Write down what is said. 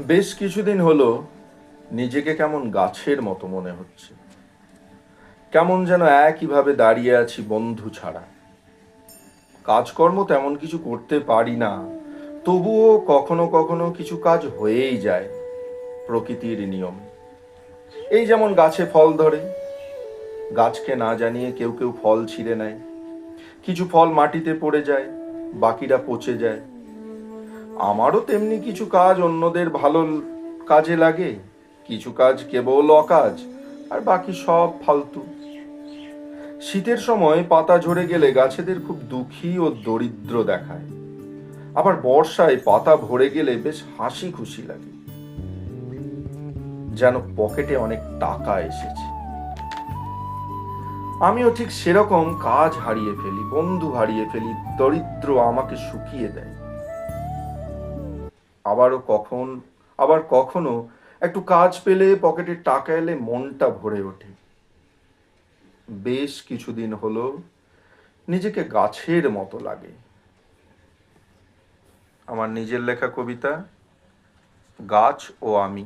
বেশ কিছুদিন হলো নিজেকে কেমন গাছের মতো মনে হচ্ছে। কেমন যেন একইভাবে দাঁড়িয়ে আছি বন্ধু ছাড়া। কাজকর্ম তেমন কিছু করতে পারি না, তবুও কখনো কখনো কিছু কাজ হয়েই যায় প্রকৃতির নিয়মে। এই যেমন গাছে ফল ধরে, গাছকে না জানিয়ে কেউ কেউ ফল ছিঁড়ে নেয়। কিছু ফল মাটিতে পড়ে যায়, বাকিরা পচে যায়। আমারও তেমনি কিছু কাজ অন্যদের ভালো কাজে লাগে, কিছু কাজ কেবল অকাজ, আর বাকি সব ফালতু। শীতের সময় পাতা ঝরে গেলে গাছেদের খুব দুঃখী ও দরিদ্র দেখায়। আবার বর্ষায় পাতা ভরে গেলে বেশ হাসি খুশি লাগে, যেন পকেটে অনেক টাকা এসেছে। আমিও ঠিক সেরকম কাজ হারিয়ে ফেলি, বন্ধু হারিয়ে ফেলি, দরিদ্র আমাকে শুকিয়ে দেয়। আবারও আবার কখনো একটু কাজ পেলে, পকেটে টাকা এলে মনটা ভরে ওঠে। বেশ কিছুদিন হলো নিজেকে গাছের মতো লাগে। আমার নিজের লেখা কবিতা, গাছ ও আমি।